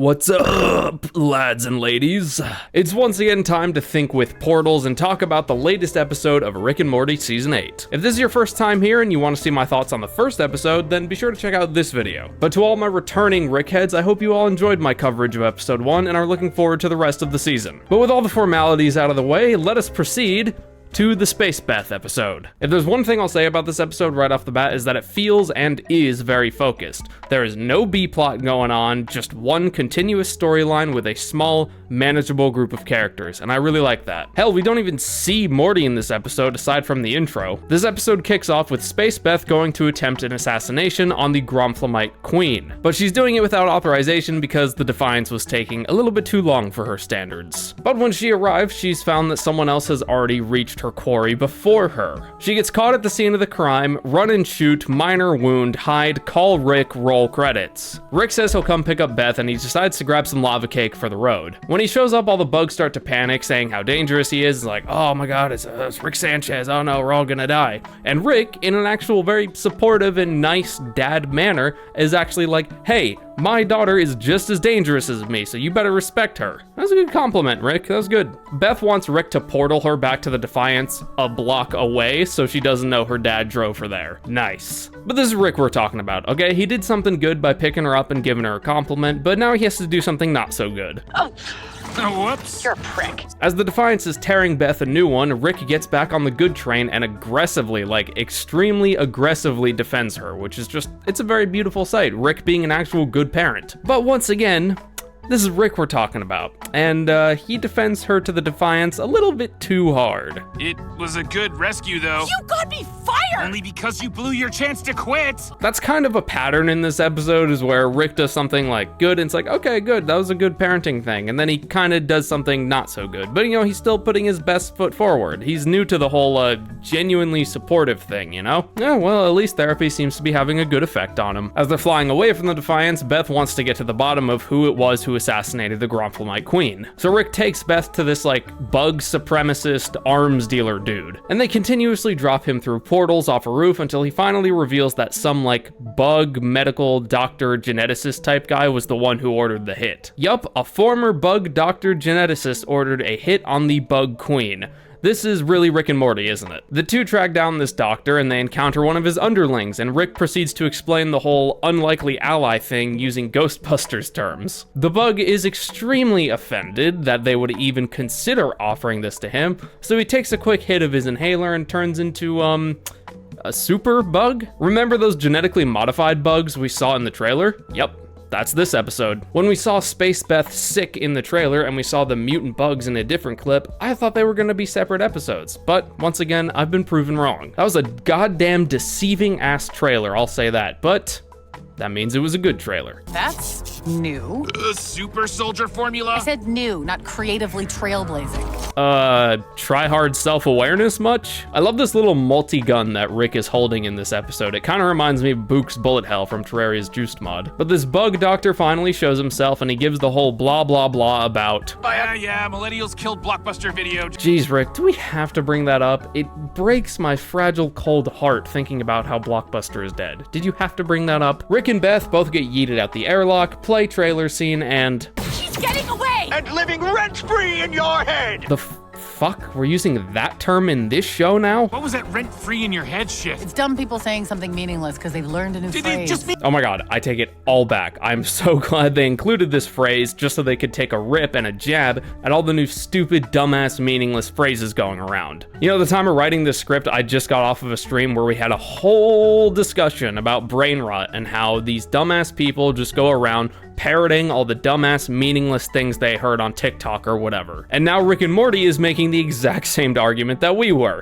What's up, lads and ladies? It's once again time to think with portals and talk about the latest episode of Rick and Morty Season 8. If this is your first time here and you want to see my thoughts on the first episode, then be sure to check out this video. But to all my returning Rick heads, I hope you all enjoyed my coverage of episode 1 and are looking forward to the rest of the season. But with all the formalities out of the way, let us proceed to the Space Beth episode. If there's one thing I'll say about this episode right off the bat is that it feels and is very focused. There is no B-plot going on, just one continuous storyline with a small, manageable group of characters, and I really like that. Hell, we don't even see Morty in this episode aside from the intro. This episode kicks off with Space Beth going to attempt an assassination on the Gromflemite Queen, but she's doing it without authorization because the Defiance was taking a little bit too long for her standards. But when she arrives, she's found that someone else has already reached her quarry before her. She gets caught at the scene of the crime, run and shoot, minor wound, hide, call Rick, roll credits. Rick says he'll come pick up Beth and he decides to grab some lava cake for the road. When he shows up, all the bugs start to panic, saying how dangerous he is. It's like, oh my god, it's Rick Sanchez, oh no, we're all gonna die. And Rick, in an actual very supportive and nice dad manner, is actually like, hey, my daughter is just as dangerous as me, so you better respect her. That's a good compliment, Rick. That was good. Beth wants Rick to portal her back to the Defiance a block away so she doesn't know her dad drove her there. Nice. But this is Rick we're talking about, okay? He did something good by picking her up and giving her a compliment, but now he has to do something not so good. Oh, whoops. You're a prick. As the Defiance is tearing Beth a new one, Rick gets back on the good train and aggressively, like extremely aggressively defends her, which is just, it's a very beautiful sight. Rick being an actual good parent. But once again, this is Rick we're talking about, and he defends her to the Defiance a little bit too hard. It was a good rescue, though. You got me fired! Only because you blew your chance to quit. That's kind of a pattern in this episode, is where Rick does something like good, and it's like, okay, good, that was a good parenting thing, and then he kind of does something not so good. But, you know, he's still putting his best foot forward. He's new to the whole genuinely supportive thing, you know? Yeah, well, at least therapy seems to be having a good effect on him. As they're flying away from the Defiance, Beth wants to get to the bottom of who it was who assassinated the Gromflemite Queen. So Rick takes Beth to this like bug supremacist arms dealer dude, and they continuously drop him through portals off a roof until he finally reveals that some like bug medical doctor geneticist type guy was the one who ordered the hit. Yup, a former bug doctor geneticist ordered a hit on the bug queen. This is really Rick and Morty, isn't it? The two track down this doctor and they encounter one of his underlings, and Rick proceeds to explain the whole unlikely ally thing using Ghostbusters terms. The bug is extremely offended that they would even consider offering this to him, so he takes a quick hit of his inhaler and turns into, a super bug? Remember those genetically modified bugs we saw in the trailer? Yep. That's this episode. When we saw Space Beth sick in the trailer and we saw the mutant bugs in a different clip, I thought they were gonna be separate episodes. But once again, I've been proven wrong. That was a goddamn deceiving ass trailer, I'll say that. But that means it was a good trailer. That's new. Super soldier formula? I said new, not creatively trailblazing. Try hard self-awareness much? I love this little multi-gun that Rick is holding in this episode. It kind of reminds me of Book's bullet hell from Terraria's Juiced mod. But this bug doctor finally shows himself and he gives the whole blah blah blah about, Yeah, millennials killed Blockbuster Video. Jeez, Rick, do we have to bring that up? It breaks my fragile cold heart thinking about how Blockbuster is dead. Did you have to bring that up? Rick and Beth both get yeeted out the airlock, play trailer scene, and She's getting away! And living rent-free in your head! the fuck? We're using that term in this show now? What was that rent-free in your head shit? It's dumb people saying something meaningless because they've learned a new Did phrase. it just mean Oh my god, I take it all back. I'm so glad they included this phrase just so they could take a rip and a jab at all the new stupid, dumbass, meaningless phrases going around. You know, the time of writing this script, I just got off of a stream where we had a whole discussion about brain rot and how these dumbass people just go around parroting all the dumbass, meaningless things they heard on TikTok or whatever. And now Rick and Morty is making the exact same argument that we were.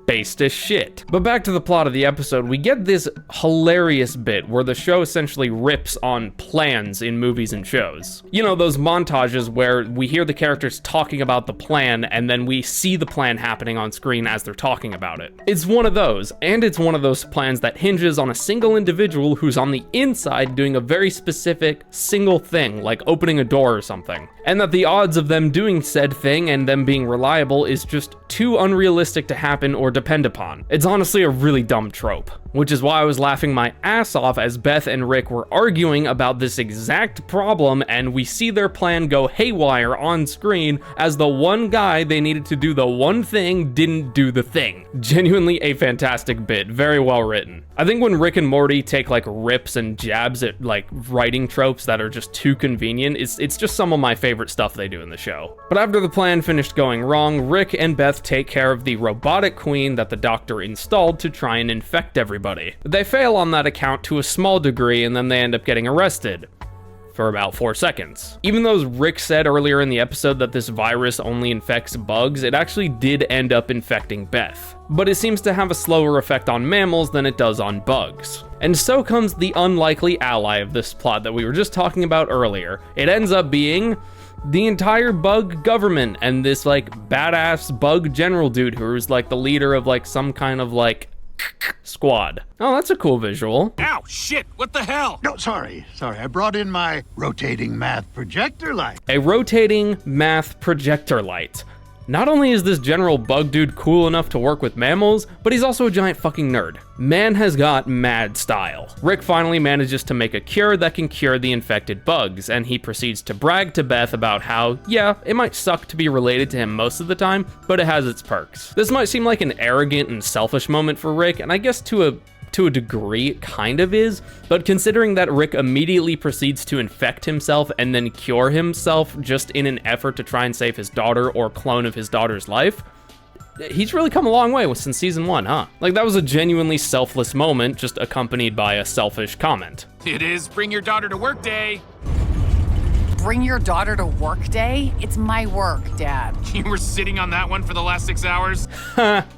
Based as shit. But back to the plot of the episode, we get this hilarious bit where the show essentially rips on plans in movies and shows. You know, those montages where we hear the characters talking about the plan and then we see the plan happening on screen as they're talking about it. It's one of those, and it's one of those plans that hinges on a single individual who's on the inside doing a very specific single thing, like opening a door or something. And that the odds of them doing said thing and them being reliable is just too unrealistic to happen or depend upon. It's honestly a really dumb trope. which is why I was laughing my ass off as Beth and Rick were arguing about this exact problem, and we see their plan go haywire on screen as the one guy they needed to do the one thing didn't do the thing. Genuinely a fantastic bit, very well written. I think when Rick and Morty take like rips and jabs at like writing tropes that are just too convenient, it's just some of my favorite stuff they do in the show. But after the plan finished going wrong, Rick and Beth take care of the robotic queen that the doctor installed to try and infect everybody. They fail on that account to a small degree, and then they end up getting arrested. For about 4 seconds. Even though Rick said earlier in the episode that this virus only infects bugs, it actually did end up infecting Beth. But it seems to have a slower effect on mammals than it does on bugs. And so comes the unlikely ally of this plot that we were just talking about earlier. It ends up being the entire bug government and this like badass bug general dude who's like the leader of like some kind of like squad. Oh, that's a cool visual. Ow, shit, what the hell? No, sorry. I brought in my rotating math projector light. A rotating math projector light. Not only is this general bug dude cool enough to work with mammals, but he's also a giant fucking nerd. Man has got mad style. Rick finally manages to make a cure that can cure the infected bugs, and he proceeds to brag to Beth about how, yeah, it might suck to be related to him most of the time, but it has its perks. This might seem like an arrogant and selfish moment for Rick, and I guess to a degree it kind of is, but considering that Rick immediately proceeds to infect himself and then cure himself just in an effort to try and save his daughter or clone of his daughter's life, he's really come a long way since season 1, huh? Like, that was a genuinely selfless moment, just accompanied by a selfish comment. It is bring your daughter to work day. Bring your daughter to work day? It's my work, Dad. You were sitting on that one for the last 6 hours?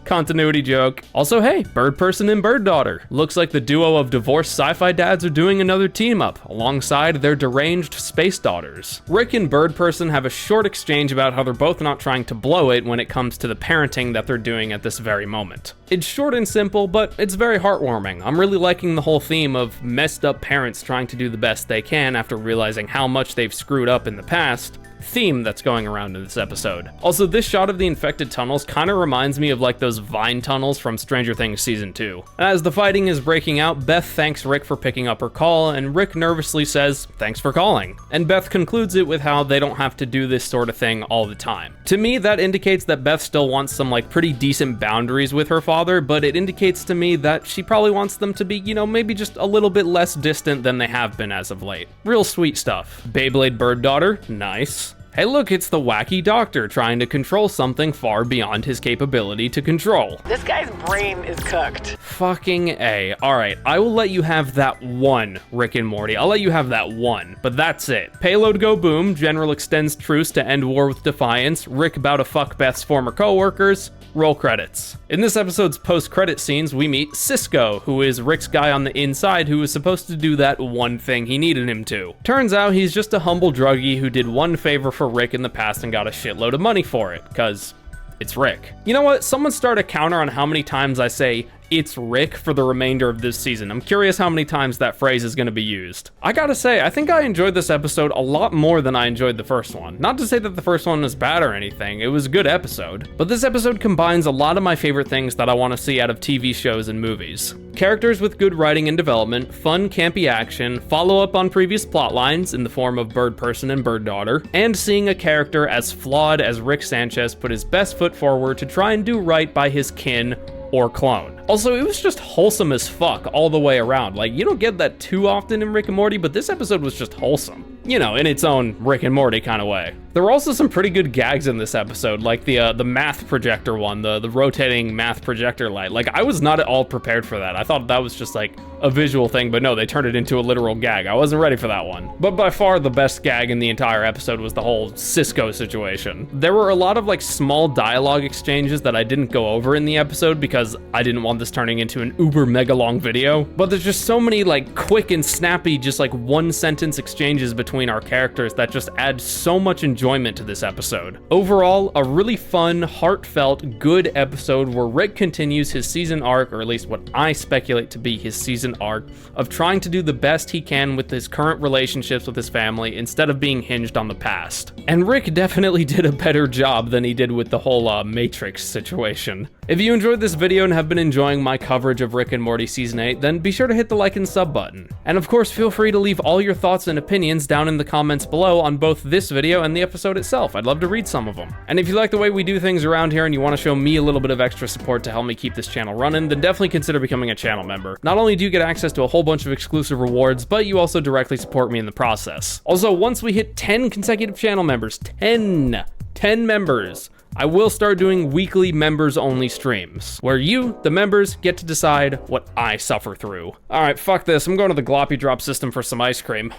Continuity joke. Also, hey, bird person and bird daughter. Looks like the duo of divorced sci-fi dads are doing another team up, alongside their deranged space daughters. Rick and bird person have a short exchange about how they're both not trying to blow it when it comes to the parenting that they're doing at this very moment. It's short and simple, but it's very heartwarming. I'm really liking the whole theme of messed up parents trying to do the best they can after realizing how much they've screwed up in the past theme that's going around in this episode. Also, this shot of the infected tunnels kind of reminds me of like those vine tunnels from Stranger Things season 2. As the fighting is breaking out, Beth thanks Rick for picking up her call, and Rick nervously says, "Thanks for calling." And Beth concludes it with how they don't have to do this sort of thing all the time. To me, that indicates that Beth still wants some like pretty decent boundaries with her father, but it indicates to me that she probably wants them to be, you know, maybe just a little bit less distant than they have been as of late. Real sweet stuff. Beyblade bird daughter, nice. Hey look, it's the wacky doctor trying to control something far beyond his capability to control. This guy's brain is cooked. Fucking A. Alright, I will let you have that one, Rick and Morty. I'll let you have that one, but that's it. Payload go boom, General extends truce to end war with Defiance, Rick about to fuck Beth's former co-workers. Roll credits. In this episode's post-credit scenes, we meet Cisco, who is Rick's guy on the inside who was supposed to do that one thing he needed him to. Turns out he's just a humble druggie who did one favor for Rick in the past and got a shitload of money for it, cause it's Rick. You know what? Someone start a counter on how many times I say "it's Rick" for the remainder of this season. I'm curious how many times that phrase is going to be used. I gotta say, I think I enjoyed this episode a lot more than I enjoyed the first one. Not to say that the first one was bad or anything, it was a good episode. But this episode combines a lot of my favorite things that I want to see out of TV shows and movies. Characters with good writing and development, fun, campy action, follow-up on previous plot lines in the form of bird person and bird daughter, and seeing a character as flawed as Rick Sanchez put his best foot forward to try and do right by his kin or clone. Also, it was just wholesome as fuck all the way around. Like, you don't get that too often in Rick and Morty, but this episode was just wholesome. You know, in its own Rick and Morty kind of way. There were also some pretty good gags in this episode, like the math projector one, the rotating math projector light. Like, I was not at all prepared for that. I thought that was just like a visual thing, but no, they turned it into a literal gag. I wasn't ready for that one. But by far the best gag in the entire episode was the whole Cisco situation. There were a lot of like small dialogue exchanges that I didn't go over in the episode because I didn't want this turning into an uber mega long video, but there's just so many like quick and snappy, just like one sentence exchanges between our characters that just add so much enjoyment enjoyment to this episode. Overall, a really fun, heartfelt, good episode where Rick continues his season arc, or at least what I speculate to be his season arc, of trying to do the best he can with his current relationships with his family instead of being hinged on the past. And Rick definitely did a better job than he did with the whole Matrix situation. If you enjoyed this video and have been enjoying my coverage of Rick and Morty Season 8, then be sure to hit the like and sub button. And of course, feel free to leave all your thoughts and opinions down in the comments below on both this video and the episode itself. I'd love to read some of them. And if you like the way we do things around here and you want to show me a little bit of extra support to help me keep this channel running, then definitely consider becoming a channel member. Not only do you get access to a whole bunch of exclusive rewards, but you also directly support me in the process. Also, once we hit 10 consecutive channel members, 10 members, I will start doing weekly members-only streams, where you, the members, get to decide what I suffer through. All right, fuck this. I'm going to the Gloppy Drop system for some ice cream.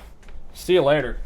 See you later.